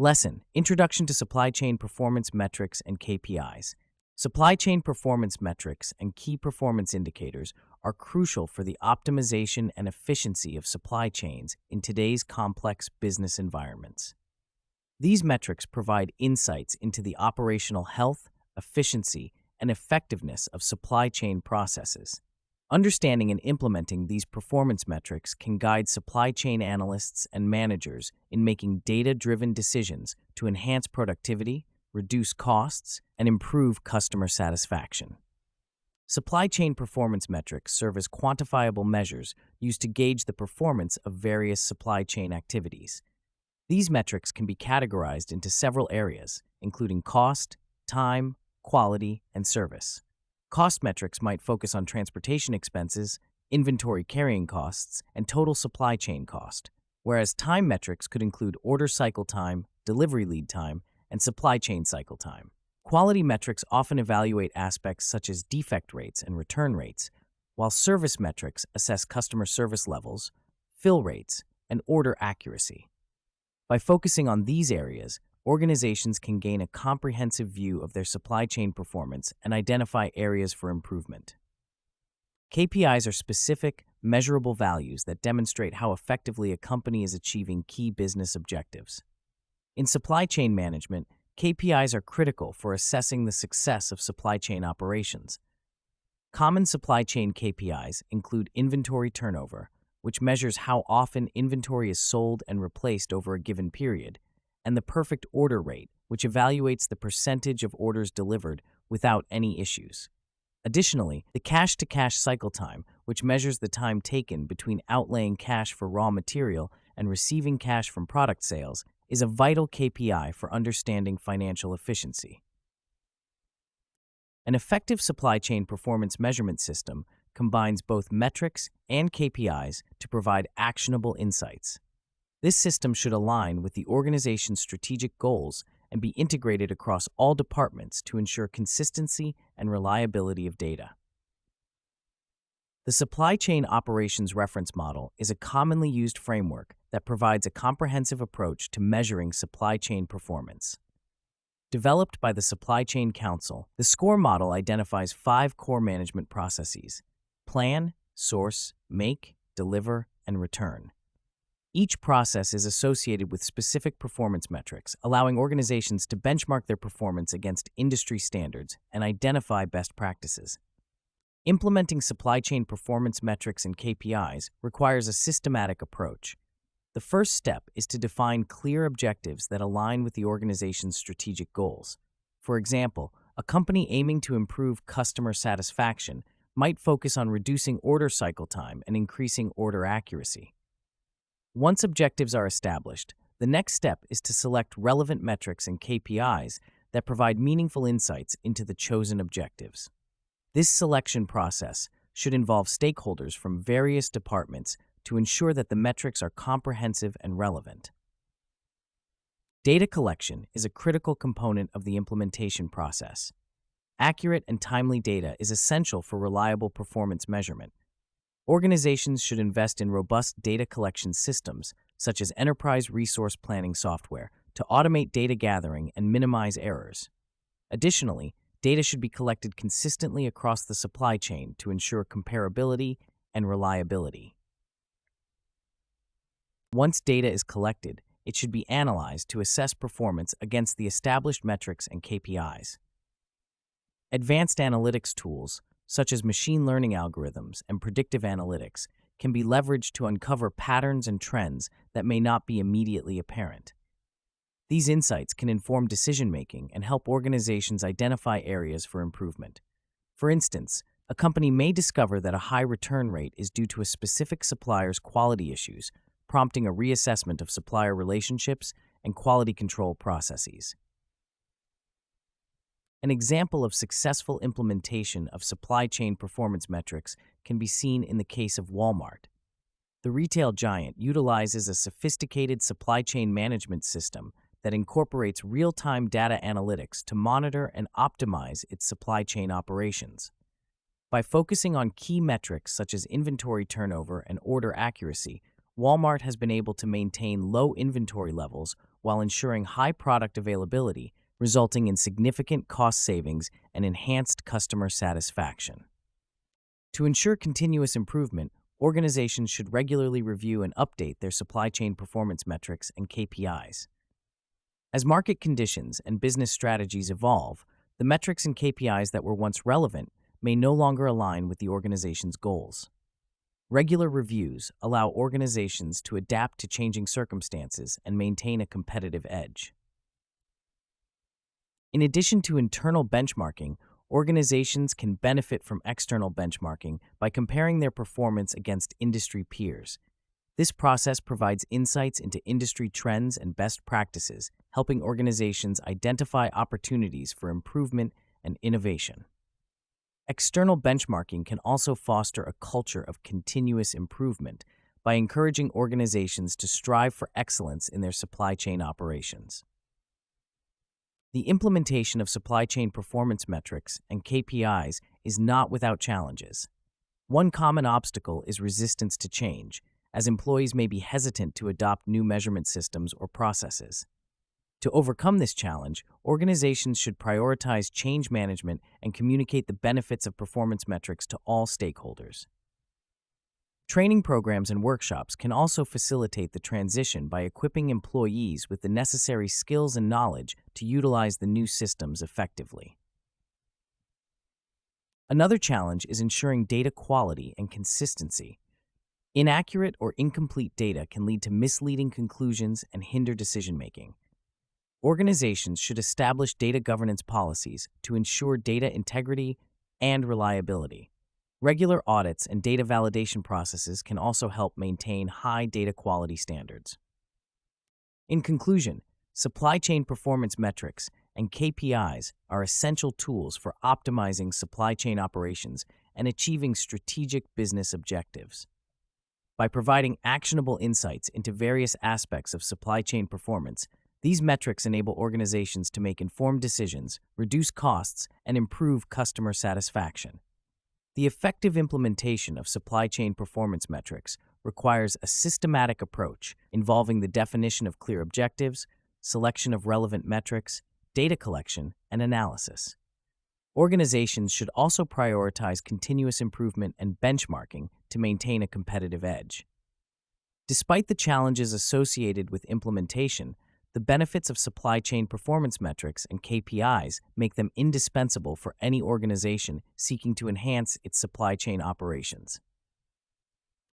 Lesson: Introduction to Supply Chain Performance Metrics and KPIs. Supply chain performance metrics and key performance indicators are crucial for the optimization and efficiency of supply chains in today's complex business environments. These metrics provide insights into the operational health, efficiency, and effectiveness of supply chain processes. Understanding and implementing these performance metrics can guide supply chain analysts and managers in making data-driven decisions to enhance productivity, reduce costs, and improve customer satisfaction. Supply chain performance metrics serve as quantifiable measures used to gauge the performance of various supply chain activities. These metrics can be categorized into several areas, including cost, time, quality, and service. Cost metrics might focus on transportation expenses, inventory carrying costs, and total supply chain cost, whereas time metrics could include order cycle time, delivery lead time, and supply chain cycle time. Quality metrics often evaluate aspects such as defect rates and return rates, while service metrics assess customer service levels, fill rates, and order accuracy. By focusing on these areas, organizations can gain a comprehensive view of their supply chain performance and identify areas for improvement. KPIs are specific, measurable values that demonstrate how effectively a company is achieving key business objectives. In supply chain management, KPIs are critical for assessing the success of supply chain operations. Common supply chain KPIs include inventory turnover, which measures how often inventory is sold and replaced over a given period, and the perfect order rate, which evaluates the percentage of orders delivered without any issues. Additionally, the cash-to-cash cycle time, which measures the time taken between outlaying cash for raw material and receiving cash from product sales, is a vital KPI for understanding financial efficiency. An effective supply chain performance measurement system combines both metrics and KPIs to provide actionable insights. This system should align with the organization's strategic goals and be integrated across all departments to ensure consistency and reliability of data. The Supply Chain Operations Reference Model is a commonly used framework that provides a comprehensive approach to measuring supply chain performance. Developed by the Supply Chain Council, the SCORE model identifies 5 core management processes: plan, source, make, deliver, and return. Each process is associated with specific performance metrics, allowing organizations to benchmark their performance against industry standards and identify best practices. Implementing supply chain performance metrics and KPIs requires a systematic approach. The first step is to define clear objectives that align with the organization's strategic goals. For example, a company aiming to improve customer satisfaction might focus on reducing order cycle time and increasing order accuracy. Once objectives are established, the next step is to select relevant metrics and KPIs that provide meaningful insights into the chosen objectives. This selection process should involve stakeholders from various departments to ensure that the metrics are comprehensive and relevant. Data collection is a critical component of the implementation process. Accurate and timely data is essential for reliable performance measurement. Organizations should invest in robust data collection systems, such as enterprise resource planning software, to automate data gathering and minimize errors. Additionally, data should be collected consistently across the supply chain to ensure comparability and reliability. Once data is collected, it should be analyzed to assess performance against the established metrics and KPIs. Advanced analytics tools, such as machine learning algorithms and predictive analytics, can be leveraged to uncover patterns and trends that may not be immediately apparent. These insights can inform decision-making and help organizations identify areas for improvement. For instance, a company may discover that a high return rate is due to a specific supplier's quality issues, prompting a reassessment of supplier relationships and quality control processes. An example of successful implementation of supply chain performance metrics can be seen in the case of Walmart. The retail giant utilizes a sophisticated supply chain management system that incorporates real-time data analytics to monitor and optimize its supply chain operations. By focusing on key metrics such as inventory turnover and order accuracy, Walmart has been able to maintain low inventory levels while ensuring high product availability, resulting in significant cost savings and enhanced customer satisfaction. To ensure continuous improvement, organizations should regularly review and update their supply chain performance metrics and KPIs. As market conditions and business strategies evolve, the metrics and KPIs that were once relevant may no longer align with the organization's goals. Regular reviews allow organizations to adapt to changing circumstances and maintain a competitive edge. In addition to internal benchmarking, organizations can benefit from external benchmarking by comparing their performance against industry peers. This process provides insights into industry trends and best practices, helping organizations identify opportunities for improvement and innovation. External benchmarking can also foster a culture of continuous improvement by encouraging organizations to strive for excellence in their supply chain operations. The implementation of supply chain performance metrics and KPIs is not without challenges. One common obstacle is resistance to change, as employees may be hesitant to adopt new measurement systems or processes. To overcome this challenge, organizations should prioritize change management and communicate the benefits of performance metrics to all stakeholders. Training programs and workshops can also facilitate the transition by equipping employees with the necessary skills and knowledge to utilize the new systems effectively. Another challenge is ensuring data quality and consistency. Inaccurate or incomplete data can lead to misleading conclusions and hinder decision-making. Organizations should establish data governance policies to ensure data integrity and reliability. Regular audits and data validation processes can also help maintain high data quality standards. In conclusion, supply chain performance metrics and KPIs are essential tools for optimizing supply chain operations and achieving strategic business objectives. By providing actionable insights into various aspects of supply chain performance, these metrics enable organizations to make informed decisions, reduce costs, and improve customer satisfaction. The effective implementation of supply chain performance metrics requires a systematic approach involving the definition of clear objectives, selection of relevant metrics, data collection, and analysis. Organizations should also prioritize continuous improvement and benchmarking to maintain a competitive edge. Despite the challenges associated with implementation, the benefits of supply chain performance metrics and KPIs make them indispensable for any organization seeking to enhance its supply chain operations.